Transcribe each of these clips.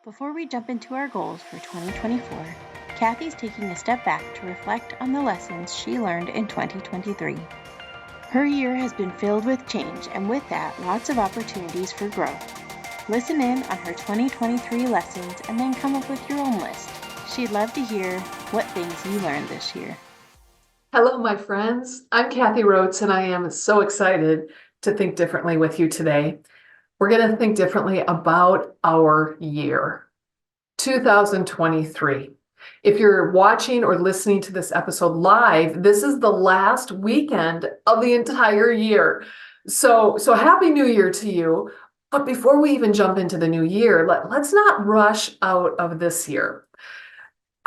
Before we jump into our goals for 2024, Kathy's taking a step back to reflect on the lessons she learned in 2023. Her year has been filled with change, and with that, lots of opportunities for growth. Listen in on her 2023 lessons and then come up with your own list. She'd love to hear what things you learned this year. Hello, my friends. I'm Kathy Rhodes, and I am so excited to think differently with you today. We're going to think differently about our year, 2023. If you're watching or listening to this episode live, this is the last weekend of the entire year. So happy New Year to you. But before we even jump into the new year, let's not rush out of this year.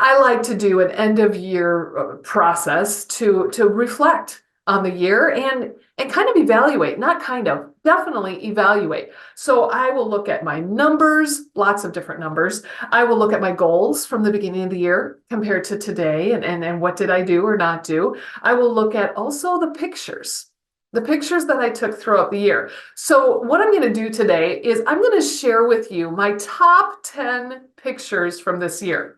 I like to do an end of year process to reflect on the year and kind of evaluate, definitely evaluate. So I will look at my numbers, lots of different numbers. I will look at my goals from the beginning of the year compared to today and what did I do or not do. I will look at also the pictures that I took throughout the year. So what I'm going to do today is I'm going to share with you my top 10 pictures from this year.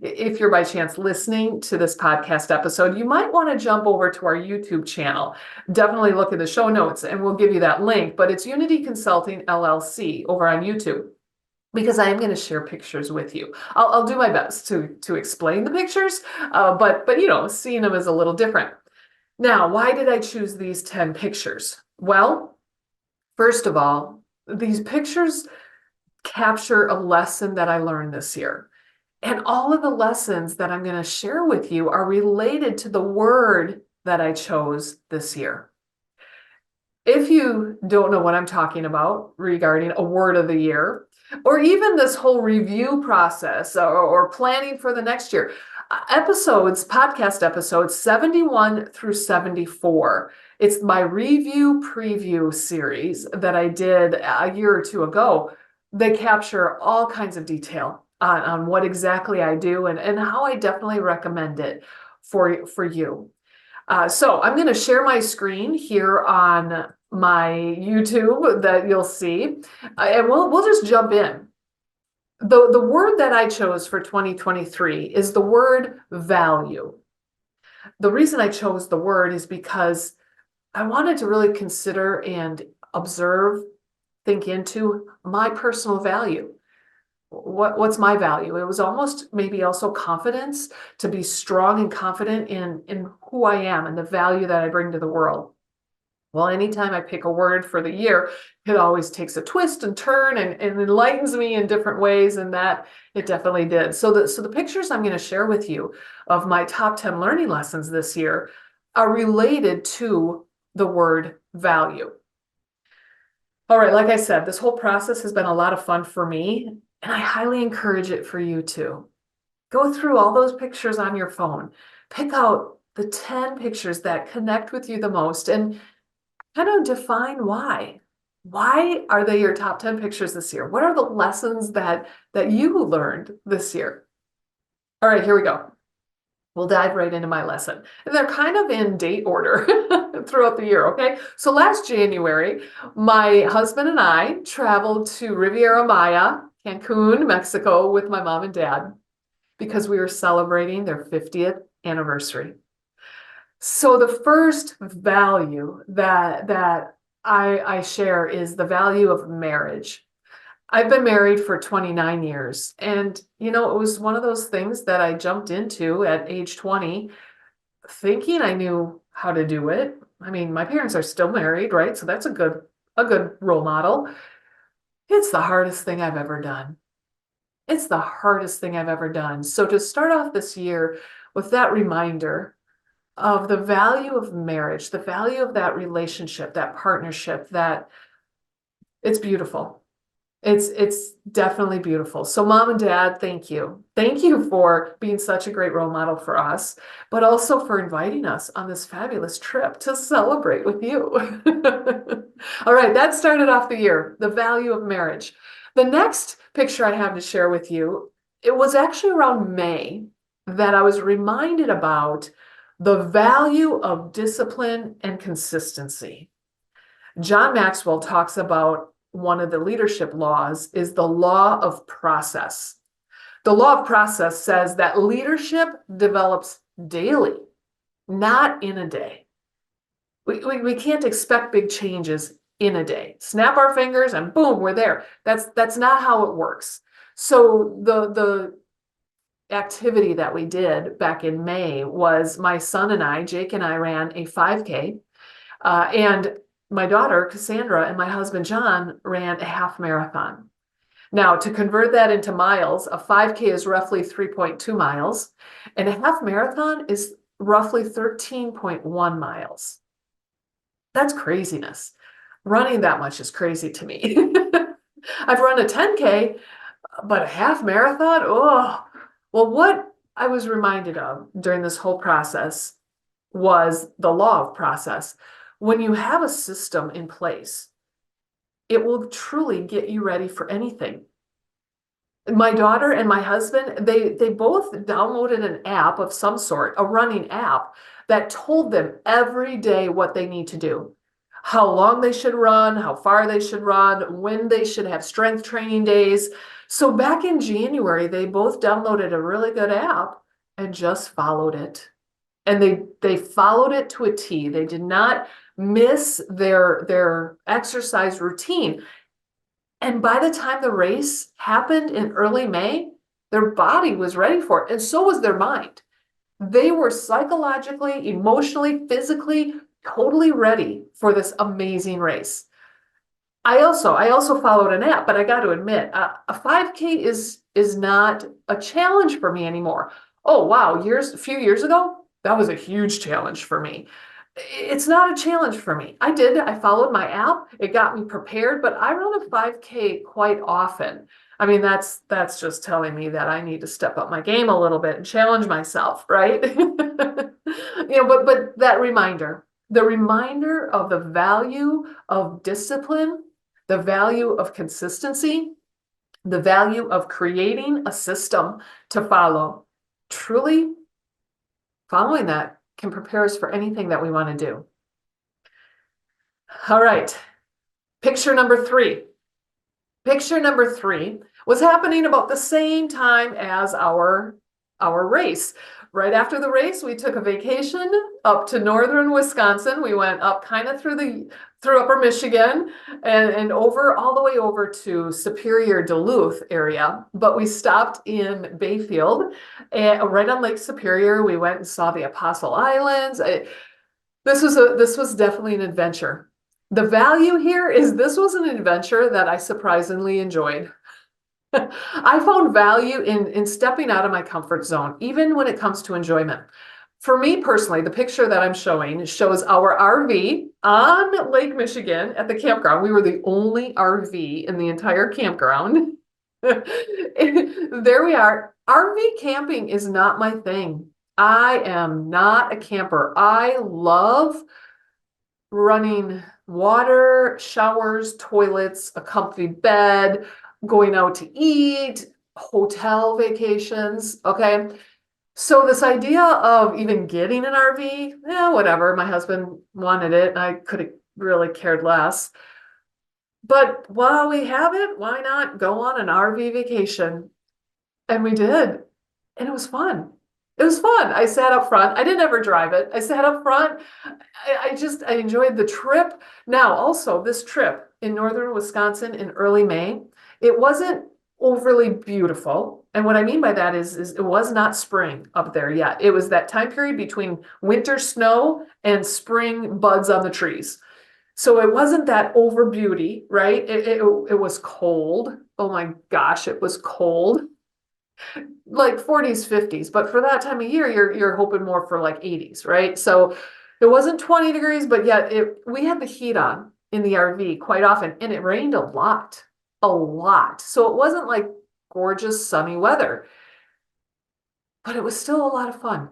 If you're by chance listening to this podcast episode, you might want to jump over to our YouTube channel. Definitely look at the show notes and we'll give you that link, but it's Unity Consulting LLC over on YouTube, because I am going to share pictures with you. I'll do my best to explain the pictures, but seeing them is a little different. Now, why did I choose these 10 pictures? Well, first of all, these pictures capture a lesson that I learned this year. And all of the lessons that I'm going to share with you are related to the word that I chose this year. If you don't know what I'm talking about regarding a word of the year, or even this whole review process or planning for the next year, podcast episodes 71 through 74. It's my review preview series that I did a year or two ago. They capture all kinds of detail on what exactly I do and how I definitely recommend it for you. So I'm going to share my screen here on my YouTube that you'll see, and we'll just jump in. The word that I chose for 2023 is the word value. The reason I chose the word is because I wanted to really consider and observe, think into my personal value. What's my value? It was almost maybe also confidence, to be strong and confident in who I am and the value that I bring to the world. Well, anytime I pick a word for the year, it always takes a twist and turn and enlightens me in different ways, and that it definitely did. So the pictures I'm going to share with you of my top 10 learning lessons this year are related to the word value. All right, like I said, this whole process has been a lot of fun for me, and I highly encourage it for you too. Go through all those pictures on your phone. Pick out the 10 pictures that connect with you the most and kind of define why. Why are they your top 10 pictures this year? What are the lessons that you learned this year? All right, here we go. We'll dive right into my lesson. And they're kind of in date order throughout the year, okay? So last January, my husband and I traveled to Riviera Maya, Cancun, Mexico, with my mom and dad because we were celebrating their 50th anniversary. So the first value that I share is the value of marriage. I've been married for 29 years, and it was one of those things that I jumped into at age 20, thinking I knew how to do it. I mean, my parents are still married, right? So that's a good role model. It's the hardest thing I've ever done. It's the hardest thing I've ever done. So to start off this year with that reminder of the value of marriage, the value of that relationship, that partnership, that it's beautiful. It's definitely beautiful. So Mom and Dad, thank you. Thank you for being such a great role model for us, but also for inviting us on this fabulous trip to celebrate with you. All right, that started off the year, the value of marriage. The next picture I have to share with you, it was actually around May that I was reminded about the value of discipline and consistency. John Maxwell talks about one of the leadership laws is the law of process. The law of process says that leadership develops daily, not in a day. We can't expect big changes in a day. Snap our fingers and boom, we're there. That's not how it works. So the activity that we did back in May was my son and I, Jake and I, ran a 5K, and my daughter Cassandra and my husband John ran a half marathon. Now, to convert that into miles, a 5K is roughly 3.2 miles, and a half marathon is roughly 13.1 miles. That's craziness. Running that much is crazy to me. I've run a 10K, but a half marathon? Oh, well, what I was reminded of during this whole process was the law of process. When you have a system in place, it will truly get you ready for anything. My daughter and my husband, they both downloaded an app of some sort, a running app that told them every day what they need to do, how long they should run, how far they should run, when they should have strength training days. So back in January, they both downloaded a really good app and just followed it. And they followed it to a T. They did not miss their exercise routine. And by the time the race happened in early May, their body was ready for it, and so was their mind. They were psychologically, emotionally, physically, totally ready for this amazing race. I also followed an app, but I got to admit, a 5K is not a challenge for me anymore. Oh wow, a few years ago, that was a huge challenge for me. It's not a challenge for me. I followed my app. It got me prepared, but I run a 5K quite often. I mean, that's just telling me that I need to step up my game a little bit and challenge myself, right? But that reminder, the reminder of the value of discipline, the value of consistency, the value of creating a system to follow. Truly, following that can prepare us for anything that we want to do. All right, picture number 3. Picture number 3 was happening about the same time as our race. Right after the race, we took a vacation up to northern Wisconsin. We went up kind of through upper Michigan and over all the way over to Superior, Duluth area. But we stopped in Bayfield, and right on Lake Superior. We went and saw the Apostle Islands. This was definitely an adventure. The value here is this was an adventure that I surprisingly enjoyed. I found value in stepping out of my comfort zone, even when it comes to enjoyment. For me personally, the picture that I'm showing shows our RV on Lake Michigan at the campground. We were the only RV in the entire campground. There we are. RV camping is not my thing. I am not a camper. I love running water, showers, toilets, a comfy bed, going out to eat, hotel vacations, okay? So this idea of even getting an RV, whatever, my husband wanted it, and I could have really cared less. But while we have it, why not go on an RV vacation? And we did, and it was fun. It was fun. I sat up front. I didn't ever drive it. I sat up front. I enjoyed the trip. Now, also, this trip in northern Wisconsin in early May, it wasn't overly beautiful. And what I mean by that is it was not spring up there yet. It was that time period between winter snow and spring buds on the trees. So it wasn't that over beauty, right? It was cold. Oh my gosh, it was cold. Like 40s, 50s, but for that time of year, you're hoping more for like 80s, right? So it wasn't 20 degrees, but yet we had the heat on in the RV quite often, and it rained a lot. So it wasn't like gorgeous sunny weather, but it was still a lot of fun.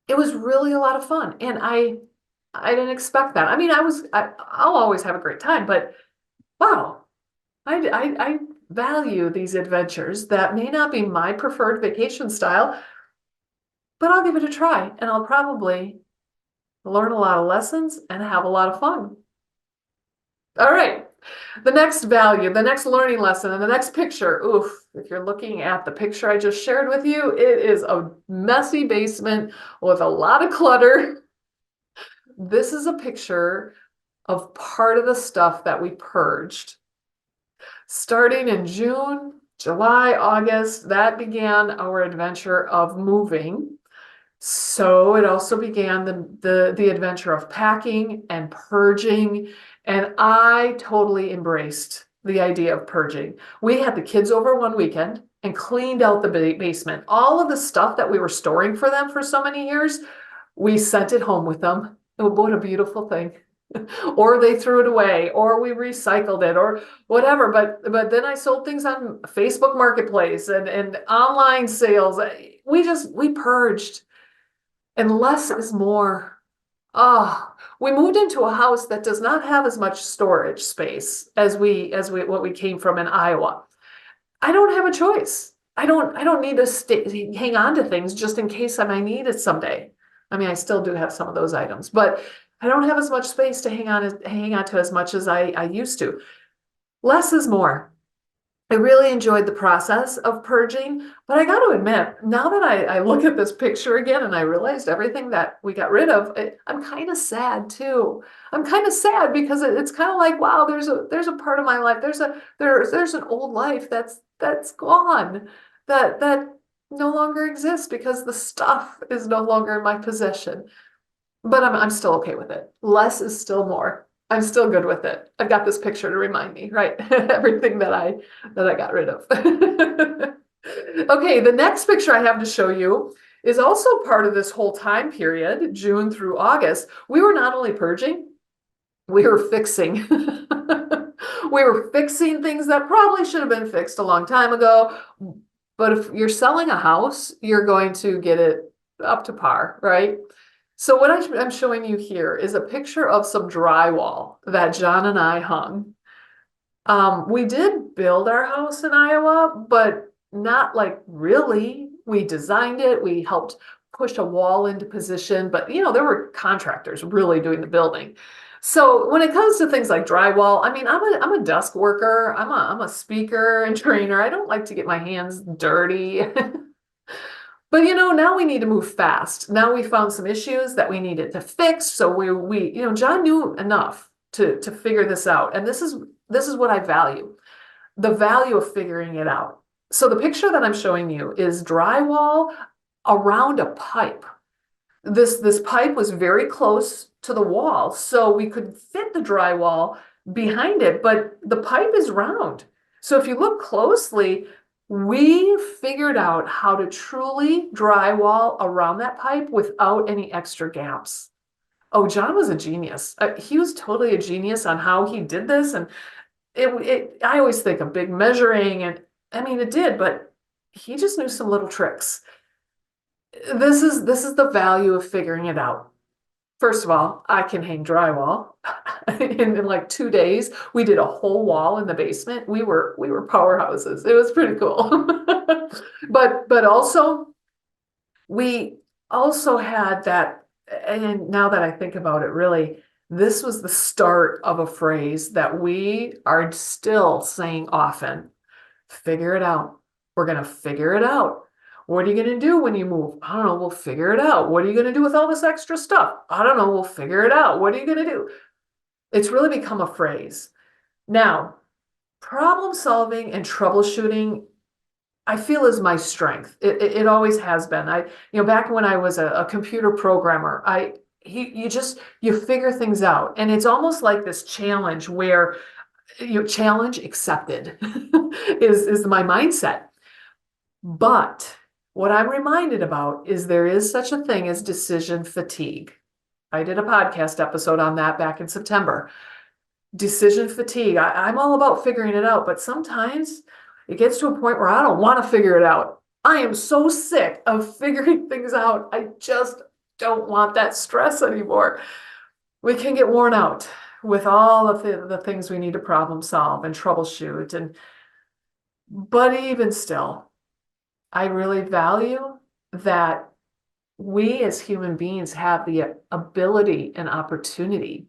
It was really a lot of fun, and I didn't expect that. I mean, I'll always have a great time, but wow, I value these adventures that may not be my preferred vacation style, but I'll give it a try, and I'll probably learn a lot of lessons and have a lot of fun. All right, The next value, the next learning lesson, and the next picture. Oof, if you're looking at the picture I just shared with you, it is a messy basement with a lot of clutter. This is a picture of part of the stuff that we purged. Starting in June, July, August, that began our adventure of moving. So it also began the adventure of packing and purging, and I totally embraced the idea of purging. We had the kids over one weekend and cleaned out the basement. All of the stuff that we were storing for them for so many years, we sent it home with them. Oh, what a beautiful thing. Or they threw it away, or we recycled it, or whatever. But then I sold things on Facebook Marketplace and online sales. We purged. And less is more. We moved into a house that does not have as much storage space as what we came from in Iowa. I don't have a choice. I don't need to hang on to things just in case I might need it someday. I mean, I still do have some of those items, but I don't have as much space to hang on to as much as I used to. Less is more. I really enjoyed the process of purging, but I got to admit, now that I look at this picture again and I realized everything that we got rid of, I'm kind of sad too. I'm kind of sad because it's kind of like, wow, there's a part of my life, there's an old life that's gone, that no longer exists because the stuff is no longer in my possession. But I'm still okay with it. Less is still more. I'm still good with it. I've got this picture to remind me, right? Everything that I got rid of. Okay, the next picture I have to show you is also part of this whole time period, June through August. We were not only purging, we were fixing. We were fixing things that probably should have been fixed a long time ago. But if you're selling a house, you're going to get it up to par, right? So what I'm showing you here is a picture of some drywall that John and I hung. We did build our house in Iowa, but not like really. We designed it, we helped push a wall into position, but there were contractors really doing the building. So when it comes to things like drywall, I mean, I'm a desk worker, I'm a speaker and trainer. I don't like to get my hands dirty. But now we need to move fast. Now we found some issues that we needed to fix. So John knew enough to figure this out. And this is what I value, the value of figuring it out. So the picture that I'm showing you is drywall around a pipe. This pipe was very close to the wall, so we could fit the drywall behind it, but the pipe is round. So if you look closely, we figured out how to truly drywall around that pipe without any extra gaps. Oh, John was a genius. He was totally a genius on how he did this. And I always think of big measuring, and I mean, it did, but he just knew some little tricks. This is the value of figuring it out. First of all, I can hang drywall. In like 2 days, we did a whole wall in the basement. We were powerhouses. It was pretty cool. But also we also had that, and now that I think about it, really, this was the start of a phrase that we are still saying often. Figure it out. We're gonna figure it out. What are you going to do when you move? I don't know. We'll figure it out. What are you going to do with all this extra stuff? I don't know. We'll figure it out. What are you going to do? It's really become a phrase. Now, problem solving and troubleshooting, I feel, is my strength. It always has been. Back when I was a computer programmer, you figure things out, and it's almost like this challenge where challenge accepted is my mindset. But what I'm reminded about is there is such a thing as decision fatigue. I did a podcast episode on that back in September. Decision fatigue. I'm all about figuring it out, but sometimes it gets to a point where I don't want to figure it out. I am so sick of figuring things out. I just don't want that stress anymore. We can get worn out with all of the things we need to problem solve and troubleshoot. But even still, I really value that we as human beings have the ability and opportunity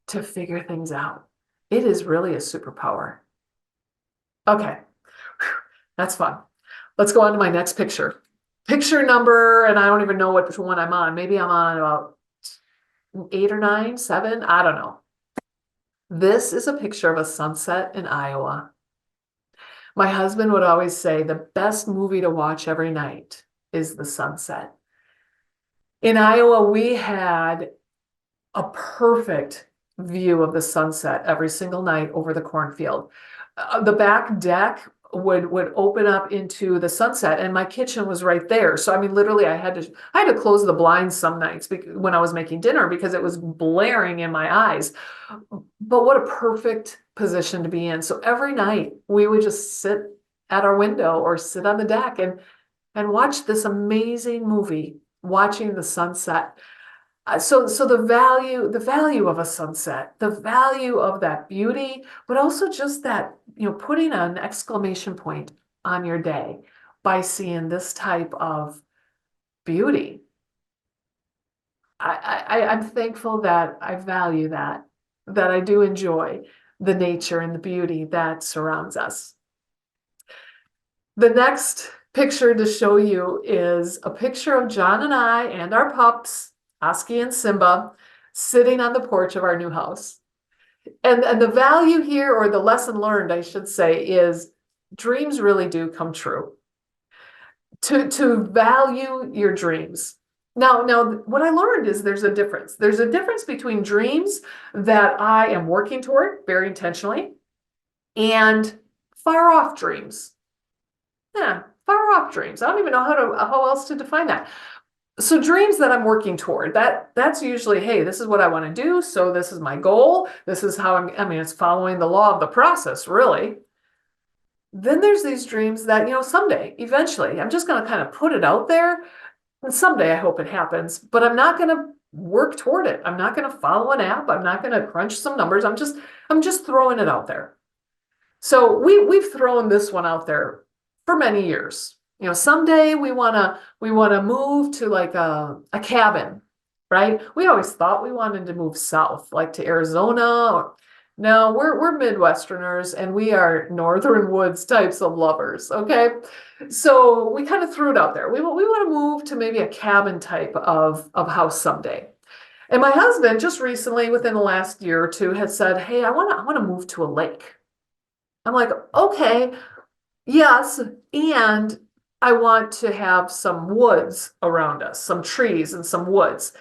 to figure things out. It is really a superpower. Okay, that's fun. Let's go on to my next picture. Picture number, and I don't even know which one I'm on. Maybe I'm on about 8 or 9, 7. I don't know. This is a picture of a sunset in Iowa. My husband would always say the best movie to watch every night is the sunset. In Iowa, we had a perfect view of the sunset every single night over the cornfield. The back deck would open up into the sunset, and my kitchen was right there. So I mean, literally, I had to close the blinds some nights when I was making dinner because it was blaring in my eyes. But what a perfect position to be in. So every night we would just sit at our window or sit on the deck and watch this amazing movie, watching the sunset. So the value of a sunset, the value of that beauty, but also just that, putting an exclamation point on your day by seeing this type of beauty. I'm thankful that I value that I do enjoy the nature and the beauty that surrounds us. The next picture to show you is a picture of John and I and our pups, Oski and Simba, sitting on the porch of our new house. And the value here, or the lesson learned, I should say, is dreams really do come true. To value your dreams. Now, what I learned is there's a difference. There's a difference between dreams that I am working toward very intentionally and far off dreams. Yeah, far off dreams. I don't even know how else to define that. So dreams that I'm working toward, that's usually, hey, this is what I want to do. So this is my goal. This is how I mean, it's following the law of the process, really. Then there's these dreams that, someday, eventually, I'm just going to kind of put it out there. And someday I hope it happens, but I'm not going to work toward it. I'm not going to follow an app. I'm not going to crunch some numbers. I'm just throwing it out there. So we've thrown this one out there for many years. Someday we wanna move to like a cabin, right? We always thought we wanted to move south, like to Arizona. No, we're Midwesterners and we are Northern Woods types of lovers. Okay, so we kind of threw it out there. We want to move to maybe a cabin type of house someday. And my husband just recently, within the last year or two, had said, "Hey, I want to move to a lake." I'm like, okay, yes, and I want to have some woods around us, some trees and some woods.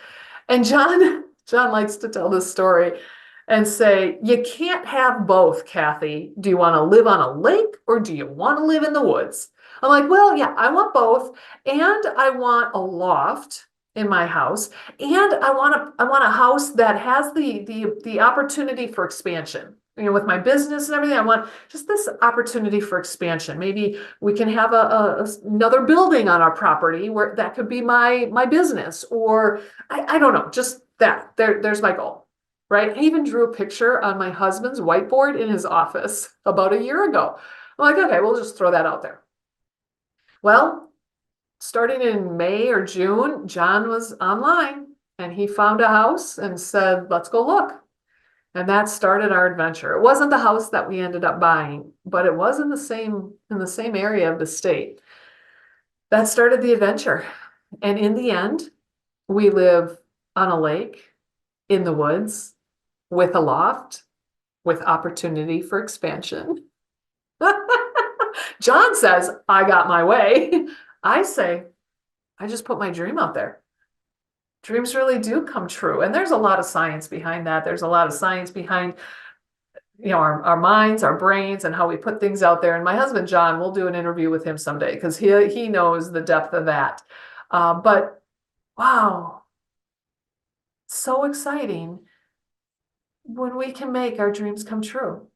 And John likes to tell this story and say, you can't have both, Kathy. Do you want to live on a lake or do you want to live in the woods? I'm like, well, yeah, I want both. And I want a loft in my house. And I want a house that has the opportunity for expansion. With my business and everything, I want just this opportunity for expansion. Maybe we can have another building on our property where that could be my business, or I don't know, just that. There's my goal, right? I even drew a picture on my husband's whiteboard in his office about a year ago. I'm like, okay, we'll just throw that out there. Well, starting in May or June, John was online and he found a house and said, let's go look. And that started our adventure. It wasn't the house that we ended up buying, but it was in the same area of the state. That started the adventure. And in the end, we live on a lake in the woods with a loft with opportunity for expansion. John says, I got my way. I say, I just put my dream out there. Dreams really do come true. And there's a lot of science behind that. There's a lot of science behind, our minds, our brains, and how we put things out there. And my husband, John, we'll do an interview with him someday because he knows the depth of that. But wow, so exciting when we can make our dreams come true.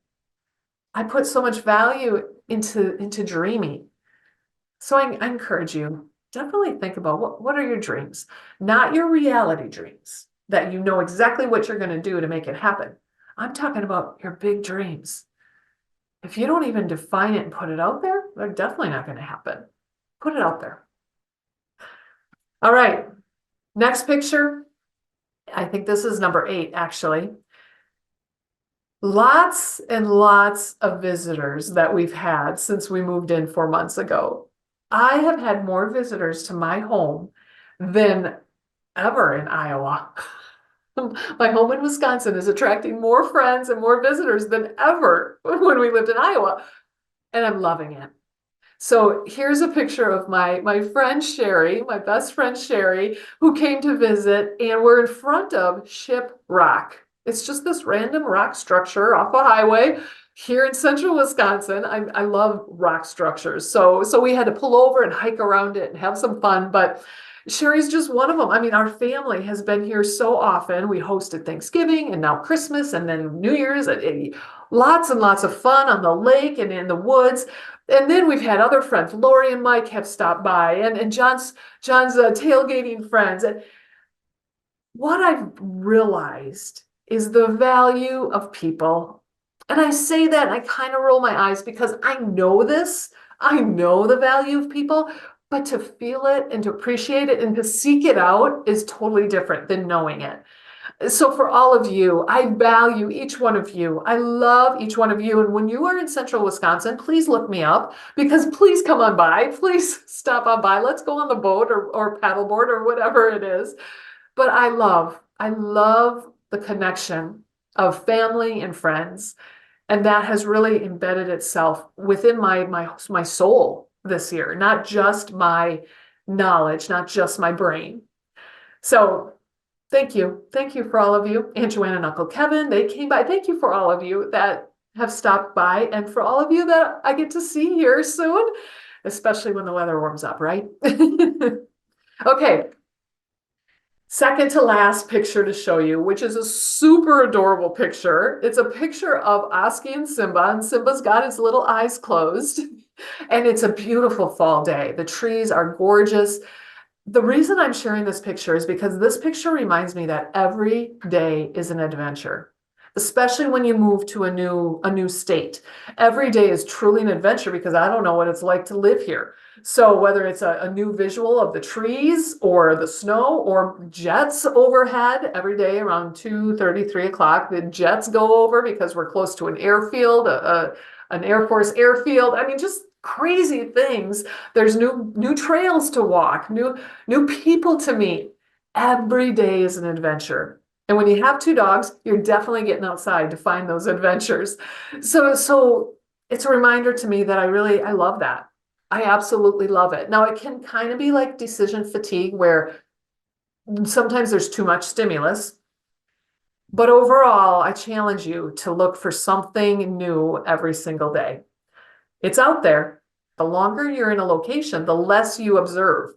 I put so much value into dreaming. So I encourage you, definitely think about what are your dreams, not your reality dreams that you know exactly what you're going to do to make it happen. I'm talking about your big dreams. If you don't even define it and put it out there, they're definitely not going to happen. Put it out there. All right. Next picture. I think this is number 8, actually. Lots and lots of visitors that we've had since we moved in 4 months ago. I have had more visitors to my home than ever in Iowa. My home in Wisconsin is attracting more friends and more visitors than ever when we lived in Iowa, and I'm loving it. So here's a picture of my friend Sherry, my best friend Sherry, who came to visit, and we're in front of Ship Rock. It's just this random rock structure off a highway here in central Wisconsin. I love rock structures. So we had to pull over and hike around it and have some fun, but Sherry's just one of them. I mean, our family has been here so often. We hosted Thanksgiving and now Christmas and then New Year's lots and lots of fun on the lake and in the woods. And then we've had other friends. Lori and Mike have stopped by, and John's tailgating friends. And what I've realized is the value of people. And I say that and I kind of roll my eyes because I know this. I know the value of people, but to feel it and to appreciate it and to seek it out is totally different than knowing it. So for all of you, I value each one of you. I love each one of you. And when you are in central Wisconsin, please look me up because please come on by. Please stop on by. Let's go on the boat or paddleboard or whatever it is. But I love the connection of family and friends. And that has really embedded itself within my soul this year, not just my knowledge, not just my brain. So thank you. Thank you for all of you. Aunt Joanna and Uncle Kevin, they came by. Thank you for all of you that have stopped by and for all of you that I get to see here soon, especially when the weather warms up, right? Okay. Second to last picture to show you, which is a super adorable picture. It's a picture of Oski and Simba's got his little eyes closed. And it's a beautiful fall day. The trees are gorgeous. The reason I'm sharing this picture is because this picture reminds me that every day is an adventure, especially when you move to a new state. Every day is truly an adventure because I don't know what it's like to live here. So whether it's a new visual of the trees or the snow or jets overhead every day around 2:30, 3 o'clock, the jets go over because we're close to an airfield, an Air Force airfield. I mean, just crazy things. There's new trails to walk, new people to meet. Every day is an adventure. And when you have two dogs, you're definitely getting outside to find those adventures. So it's a reminder to me that I love that. I absolutely love it. Now it can kind of be like decision fatigue where sometimes there's too much stimulus. But overall, I challenge you to look for something new every single day. It's out there. The longer you're in a location, the less you observe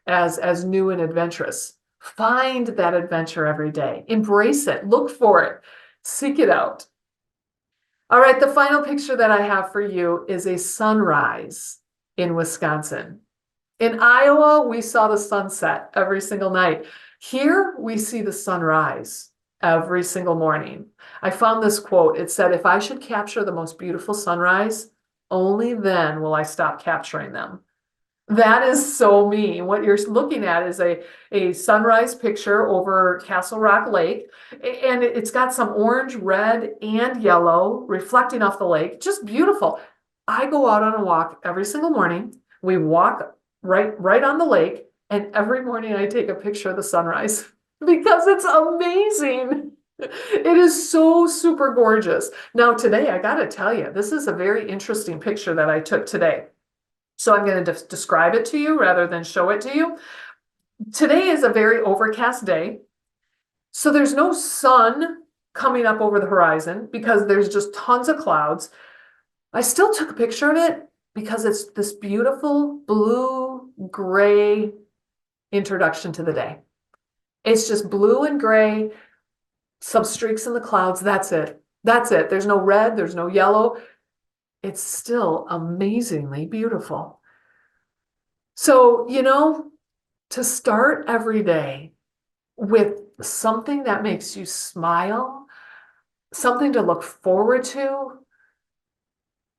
as new and adventurous. Find that adventure every day. Embrace it. Look for it. Seek it out. All right, the final picture that I have for you is a sunrise in Wisconsin. In Iowa, we saw the sunset every single night. Here, we see the sunrise every single morning. I found this quote. It said, "If I should capture the most beautiful sunrise, only then will I stop capturing them." That is so me. What you're looking at is a sunrise picture over Castle Rock Lake, and it's got some orange, red, and yellow reflecting off the lake. Just beautiful. I go out on a walk every single morning. We walk right on the lake, and every morning I take a picture of the sunrise because it's amazing. It is so super gorgeous. Now today, I gotta tell you, this is a very interesting picture that I took today. So I'm going to describe it to you rather than show it to you. Today is a very overcast day. So there's no sun coming up over the horizon because there's just tons of clouds. I still took a picture of it because it's this beautiful blue gray introduction to the day. It's just blue and gray, some streaks in the clouds. That's it. That's it. There's no red, there's no yellow. It's still amazingly beautiful. So, to start every day with something that makes you smile, something to look forward to,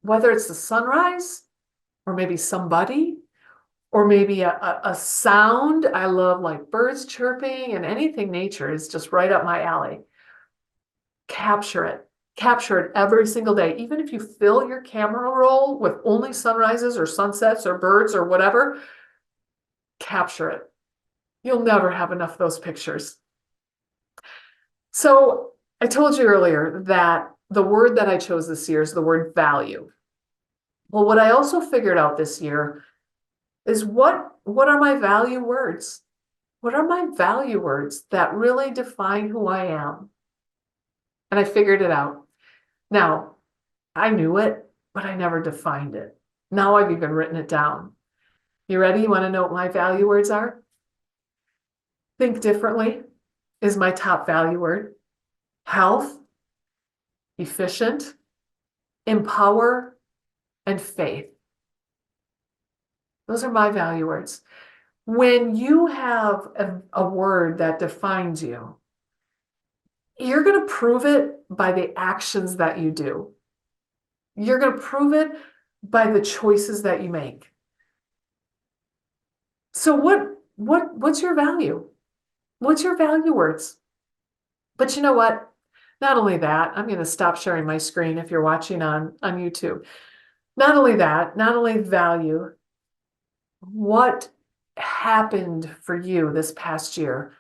whether it's the sunrise or maybe somebody, or maybe a sound. I love like birds chirping and anything nature is just right up my alley. Capture it. Capture it every single day. Even if you fill your camera roll with only sunrises or sunsets or birds or whatever, capture it. You'll never have enough of those pictures. So I told you earlier that the word that I chose this year is the word value. Well, what I also figured out this year is what are my value words? What are my value words that really define who I am? And I figured it out. Now, I knew it, but I never defined it. Now I've even written it down. You ready? You want to know what my value words are? Think differently is my top value word. Health, efficient, empower, and faith. Those are my value words. When you have a word that defines you, you're going to prove it by the actions that you do. You're going to prove it by the choices that you make. So what's your value? What's your value words? But you know what? Not only that, I'm going to stop sharing my screen if you're watching on YouTube. Not only that, not only value, what happened for you this past year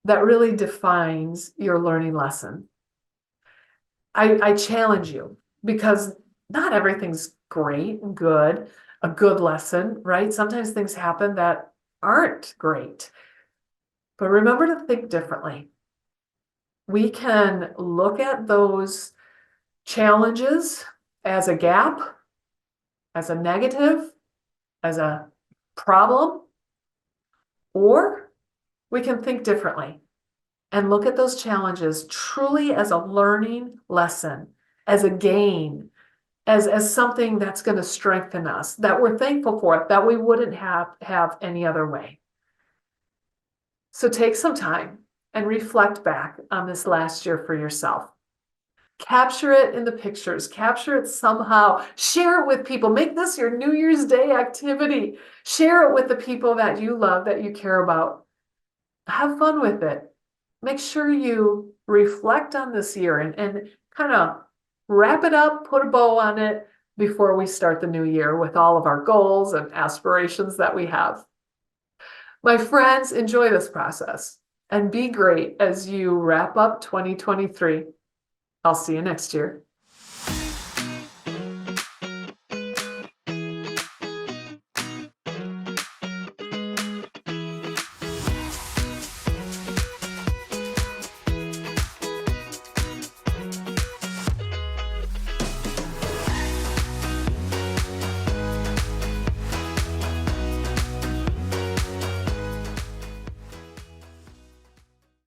that really defines your learning lesson? I challenge you because not everything's great and good, a good lesson, right? Sometimes things happen that aren't great. But remember to think differently. We can look at those challenges as a gap, as a negative, as a problem, or we can think differently and look at those challenges truly as a learning lesson, as a gain, as something that's going to strengthen us, that we're thankful for, that we wouldn't have any other way. So take some time and reflect back on this last year for yourself. Capture it in the pictures, capture it somehow, share it with people, make this your New Year's Day activity, share it with the people that you love, that you care about. Have fun with it. Make sure you reflect on this year and kind of wrap it up, put a bow on it before we start the new year with all of our goals and aspirations that we have. My friends, enjoy this process and be great as you wrap up 2023. I'll see you next year.